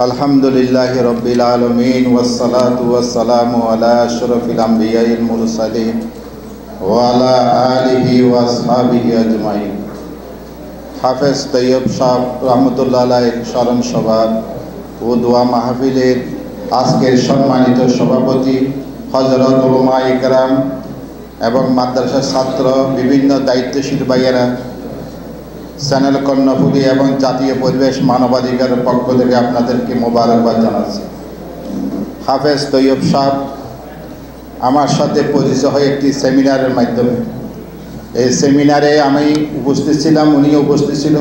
আলহামদুলিল্লাহি রাব্বিল আলামিন ওয়াসসালাতু ওয়াসসালামু আলা আশরাফিল আমবিয়াইল মুরসালিন ওয়া আলা আলিহি ওয়া আসহাবিহি আজমাইন। হাফেজ তৈয়ব সাহেব রহমতুল্লাহ আলাইহির স্মরণ সভা ও দোয়া মাহফিলের আজকের সম্মানিত সভাপতি হযরত উলামায়ে কেরাম এবং মাদ্রাসার ছাত্র বিভিন্ন দায়িত্বশীল ভাইয়েরা, চ্যানেল কর্ণফুলী এবং জাতীয় পরিবেশ মানবাধিকারের পক্ষ থেকে আপনাদেরকে মোবারকবাদ জানাচ্ছি। হাফেজ তৈয়ব সাহেব আমার সাথে পরিচয় হয় একটি সেমিনারের মাধ্যমে। এই সেমিনারে আমি উপস্থিত ছিলাম, উনিও উপস্থিত ছিল।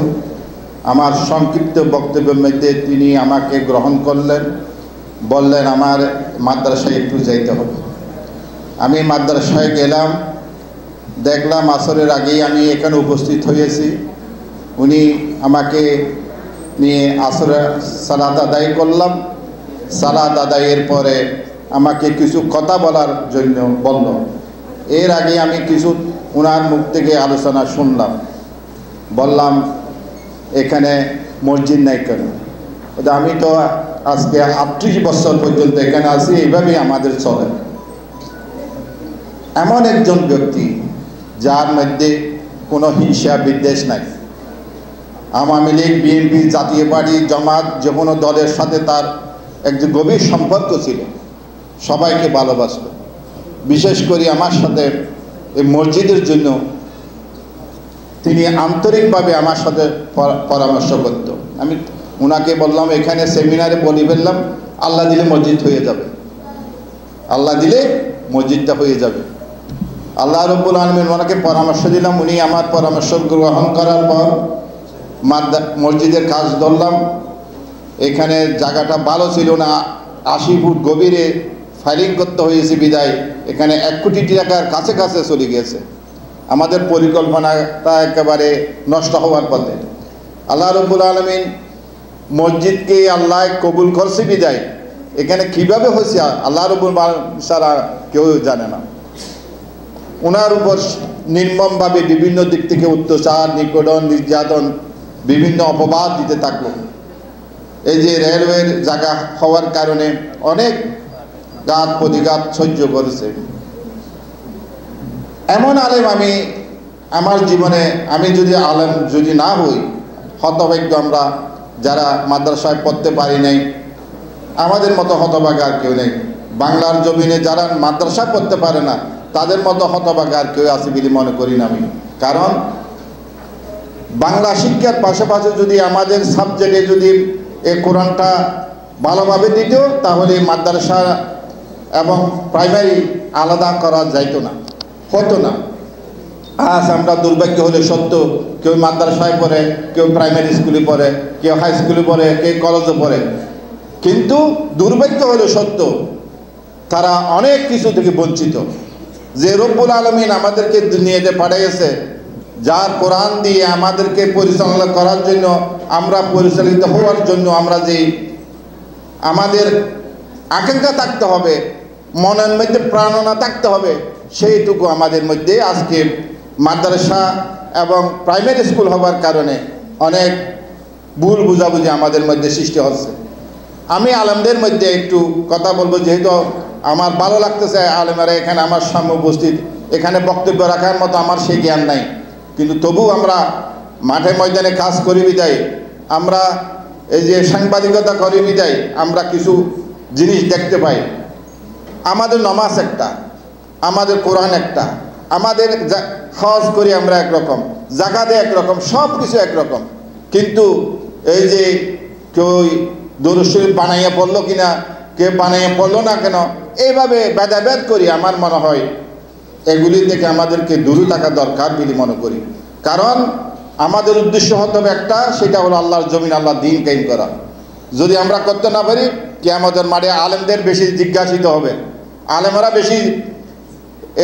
আমার সংক্ষিপ্ত বক্তব্যের মধ্যে তিনি আমাকে গ্রহণ করলেন, বললেন আমার মাদ্রাসায় একটু যাইতে হবে। আমি মাদ্রাসায় গেলাম, দেখলাম আসরের আগেই আমি এখানে উপস্থিত হয়েছি। উনি আমাকে নিয়ে আসরে সালাত আদায় করলাম। সালাত আদায়ের পরে আমাকে কিছু কথা বলার জন্য বলল। এর আগে আমি কিছু ওনার মুখ থেকে আলোচনা শুনলাম। বললাম এখানে মসজিদ নাই কেন? আমি তো আজকে 38 বছর পর্যন্ত এখানে আছি, এইভাবেই আমাদের চলে। এমন একজন ব্যক্তি যার মধ্যে কোনো হিংসা বিদ্বেষ নাই। আওয়ামী লীগ, বিএনপি, জাতীয় পার্টি, জামাত, যে কোনো দলের সাথে তার একটি গভীর সম্পর্ক ছিল। সবাইকে ভালোবাসত। বিশেষ করে আমার সাথে এই মসজিদের জন্য তিনি আন্তরিকভাবে আমার সাথে পরামর্শ করত। আমি ওনাকে বললাম, এখানে সেমিনারে বলে ফেললাম, আল্লাহ দিলে মসজিদ হয়ে যাবে, আল্লাহ দিলে মসজিদটা হয়ে যাবে। আল্লাহ রাব্বুল আলামিন ওনাকে পরামর্শ দিলাম। উনি আমার পরামর্শ গ্রহণ করার পর মসজিদের কাজ ধরলাম। এখানে জায়গাটা ভালো ছিল না, 80 ফুট গভীরে ফায়ারিং করতে হয়েছে বিদায় এখানে 1 কোটি টাকার কাছে চলে গিয়েছে। আমাদের পরিকল্পনাটা একেবারে নষ্ট হওয়ার পথে। আল্লাহ রাব্বুল আলামিন মসজিদকে আল্লাহ কবুল করছে বিদায় এখানে কিভাবে হয়েছে আল্লাহ রাব্বুল আলামিন ছাড়া কেউ জানে না। ওনার উপর নির্মমভাবে বিভিন্ন দিক থেকে অত্যাচার, নিপীড়ন, নির্যাতন, বিভিন্ন অপবাদ দিতে থাকলো। এই যে রেলওয়ের জায়গা হওয়ার কারণে অনেক ঘাত প্রতিঘাত সহ্য করেছে। এমন আলেম আমি আমার জীবনে, আমি যদি আলেম যদি না হই, হতভাগ্য আমরা যারা মাদ্রাসায় পড়তে পারি নাই, আমাদের মতো হতভাগা আর কেউ নেই। বাংলার জমিনে যারা মাদ্রাসা পড়তে পারে না তাদের মতো হতভাগা আর কেউ আছে বলে মনে করি না আমি। কারণ বাংলা শিক্ষার পাশাপাশি যদি আমাদের সাবজেক্টে যদি এই কোরআনটা ভালোভাবে দিত, তাহলে মাদ্রাসা এবং প্রাইমারি আলাদা করা যাইতো না, হতো না। আজ আমরা দুর্ভাগ্য হলে সত্য, কেউ মাদ্রাসায় পড়ে, কেউ প্রাইমারি স্কুলে পড়ে, কেউ হাই স্কুলে পড়ে, কেউ কলেজে পড়ে। কিন্তু দুর্ভাগ্য হলে সত্য, তারা অনেক কিছু থেকে বঞ্চিত। যে রব্বুল আলামিন আমাদেরকে দুনিয়াতে পাঠিয়েছে, যার কোরআন দিয়ে আমাদেরকে পরিচালনা করার জন্য, আমরা পরিচালিত হওয়ার জন্য আমরা যে আমাদের আকাঙ্ক্ষা থাকতে হবে, মনের মধ্যে প্রাণনা থাকতে হবে, সেইটুকু আমাদের মধ্যে আজকে মাদ্রাসা এবং প্রাইমারি স্কুল হওয়ার কারণে অনেক ভুল বুঝাবুঝি আমাদের মধ্যে সৃষ্টি হচ্ছে। আমি আলেমদের মধ্যে একটু কথা বলবো, যেহেতু আমার ভালো লাগতেছে আলেমেরা এখানে আমার সামনে উপস্থিত। এখানে বক্তব্য রাখার মতো আমার সেই জ্ঞান নাই, কিন্তু তবু আমরা মাঠে ময়দানে কাজ করি বিদায়, আমরা এই যে সাংবাদিকতা করি বিদায় আমরা কিছু জিনিস দেখতে পাই। আমাদের নামাজ একটা, আমাদের কোরআন একটা, আমাদের হজ করি আমরা একরকম, জাকাতে একরকম, সব কিছু একরকম। কিন্তু এই যে কেউ দরুদ শরীফ বানাইয়া পড়লো কিনা, কেউ বানাইয়া পড়লো না কেন, এইভাবে ভেদাভেদ করি। আমার মনে হয় এগুলি থেকে আমাদেরকে দূরে থাকা দরকার বলে মনে করি। কারণ আমাদের উদ্দেশ্য হতে হবে একটা, সেটা হলো আল্লাহর জমিন, আল্লাহর দ্বীন কায়েম করা। যদি আমরা করতে না পারি, কিয়ামতের মাঠে আলেমদের বেশি জিজ্ঞাসিত হবে, আলেমরা বেশি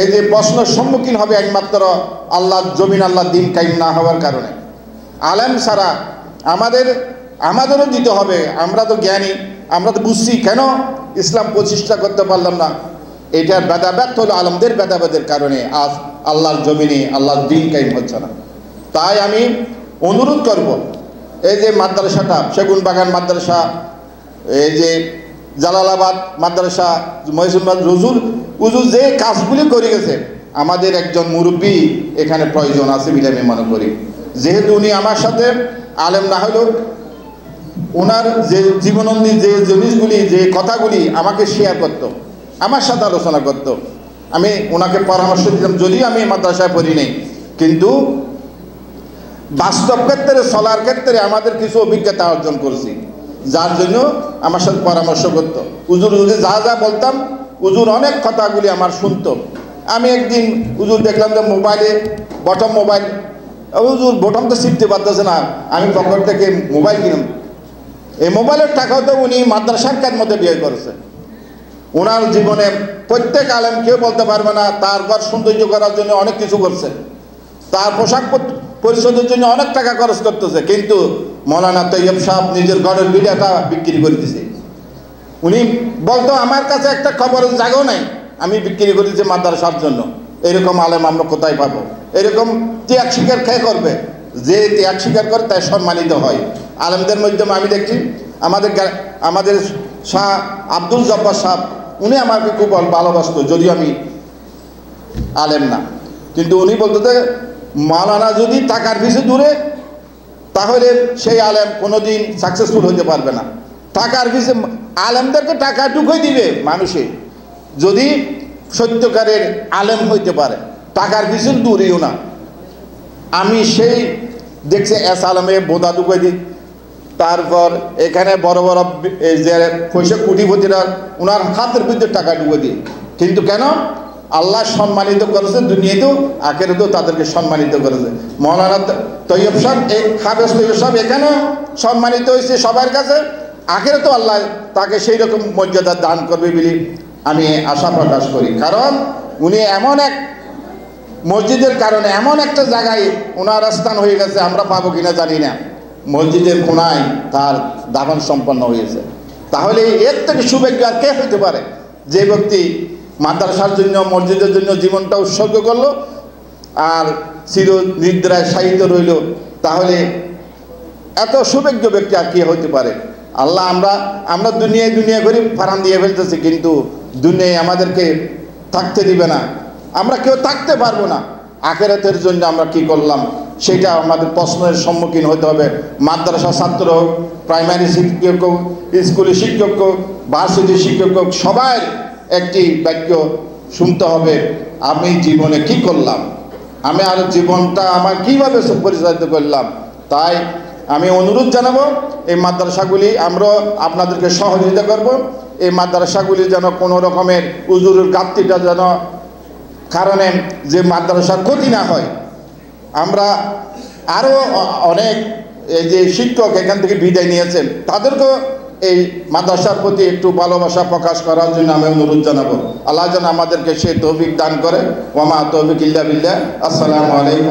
এই যে প্রশ্নের সম্মুখীন হবে, একমাত্র আল্লাহর জমিন, আল্লাহর দ্বীন কায়েম না হওয়ার কারণে। আলেম ছাড়া আমাদেরও দিতে হবে। আমরা তো জ্ঞানী, আমরা তো বুঝছি কেন ইসলাম প্রতিষ্ঠা করতে পারলাম না। এটার ভেদাভেদ হলো আলেমদের ভেদাভেদের কারণে আজ আল্লাহর জমিনে আল্লাহর দ্বীন কায়েম হচ্ছে না। তাই আমি অনুরোধ করব, এই যে মাদ্রাসাটা, সেগুন বাগান মাদ্রাসা এই যে জালালাবাদ মাদ্রাসা মহসিনবাদ হুজুর যে কাজগুলি করে গেছে, আমাদের একজন মুরব্বী এখানে প্রয়োজন আছে বলে আমি মনে করি। যেহেতু উনি আমার সাথে আলেম না হলেও ওনার যে জীবনন্দী যে জিনিসগুলি, যে কথাগুলি আমাকে শেয়ার করত, আমার সাথে আলোচনা করত, আমি ওনাকে পরামর্শ দিতাম। যদিও আমি মাদ্রাসায় পড়ি নেই, কিন্তু বাস্তব ক্ষেত্রে চলার ক্ষেত্রে আমাদের কিছু অভিজ্ঞতা অর্জন করছি, যার জন্য আমার সাথে পরামর্শ করত। হুজুর যা যা বলতাম, হুজুর অনেক কথাগুলি আমার শুনতো। আমি একদিন হুজুর দেখলাম যে মোবাইলে বটম মোবাইল, হুজুর বটম তো শিখতে পারতেছে না, আমি পকেট থেকে মোবাইল কিনলাম। এই মোবাইলের টাকাও তো উনি মাদ্রাসার কাজ মধ্যে ব্যয় করেছে। ওনার জীবনে প্রত্যেক আলেম কেউ বলতে পারবে না তার ঘর সৌন্দর্য করার জন্য অনেক কিছু করছে, তার পোশাক পরিচ্ছদের জন্য অনেক টাকা খরচ করতেছে, কিন্তু মৌলানা তৈয়ব সাহেব নিজের ঘরের বিড়াটা বিক্রি করে দিছে। উনি বলতো আমার কাছে একটা খবরের জায়গাও নাই, আমি বিক্রি করে দিচ্ছি মাদ্রাসার জন্য। এরকম আলেম আমরা কোথায় পাবো? এরকম ত্যাগ স্বীকার খেয়ে করবে, যে ত্যাগ স্বীকার করে তাই সম্মানিত হয়। আলেমদের মধ্যে আমি দেখছি আমাদের শাহ আব্দুল জব্বার সাহেব, উনি আমাকে খুব ভালোবাসত, যদিও আমি আলেম না, কিন্তু উনি বলতো যে মাওলানা যদি টাকার পিছু দূরে, তাহলে সেই আলেম কোনোদিন সাকসেসফুল হতে পারবে না। টাকার পিছু আলেমদেরকে টাকা ঢুকিয়ে দিবে মানুষে, যদি সত্যকারের আলেম হইতে পারে, টাকার পিছু দূরেও না। আমি সেই দেখছি এস আলমে বোদা ঢুকিয়ে দিই, তারপর এখানে বড় বড় যে পয়সা কোটিপতিরা ওনার হাতের ভিতরে টাকা ঢুকিয়ে দিই। কিন্তু কেন? আল্লাহ সম্মানিত করেছে, দুনিয়াতেও আখেরাতেও তাদেরকে সম্মানিত করেছে। মৌলানা তৈয়ব সাহেব, হাফেজ তৈয়ব সাহেব এখানেও সম্মানিত হয়েছে সবার কাছে, আখেরাতেও আল্লাহ তাকে সেই রকম মর্যাদা দান করবে বলে আমি আশা প্রকাশ করি। কারণ উনি এমন এক মসজিদের কারণে এমন একটা জায়গায় ওনার স্থান হয়ে গেছে, আমরা পাবো কিনা জানি না, মসজিদের কোনায় তার দাফন সম্পন্ন হয়েছে। তাহলে এর থেকে সুযোগ্য আর কে হইতে পারে, যে ব্যক্তি মাদ্রাসার জন্য মসজিদের জন্য জীবনটা উৎসর্গ করলো আর চির নিদ্রায় শায়িত রইল। তাহলে এত সৌভাগ্য ব্যক্তি আর কে হইতে পারে? আল্লাহ আমরা দুনিয়া করে ফারান দিয়ে ফেলতেছি, কিন্তু দুনিয়ায় আমাদেরকে থাকতে দিবে না, আমরা কেউ থাকতে পারবো না। আখিরাতের জন্য আমরা কি করলাম সেটা আমাদের প্রশ্নের সম্মুখীন হতে হবে। মাদ্রাসা ছাত্র হোক, প্রাইমারি শিক্ষক হোক, স্কুলের শিক্ষক হোক, ভার্সিটির শিক্ষক হোক, সবাই একটি বাক্য শুনতে হবে, আমি জীবনে কি করলাম, আমি আর জীবনটা আমার কীভাবে পরিচালিত করলাম। তাই আমি অনুরোধ জানাবো, এই মাদ্রাসাগুলি আমরা আপনাদেরকে সহযোগিতা করব। এই মাদ্রাসাগুলি যেন কোনো রকমের হুজুরের ঘাটতিটা যেন কারণে যে মাদ্রাসার ক্ষতি না হয়। আমরা আরও অনেক এই যে শিক্ষক এখান থেকে বিদায় নিয়েছেন, তাদেরকেও এই মাদ্রাসার প্রতি একটু ভালোবাসা প্রকাশ করার জন্য আমি অনুরোধ জানাবো। আল্লাহ যেন আমাদেরকে সে তৌফিক দান করে। ওয়া মা তৌফিক ইল্লা বিল্লাহ। আসসালামু আলাইকুম।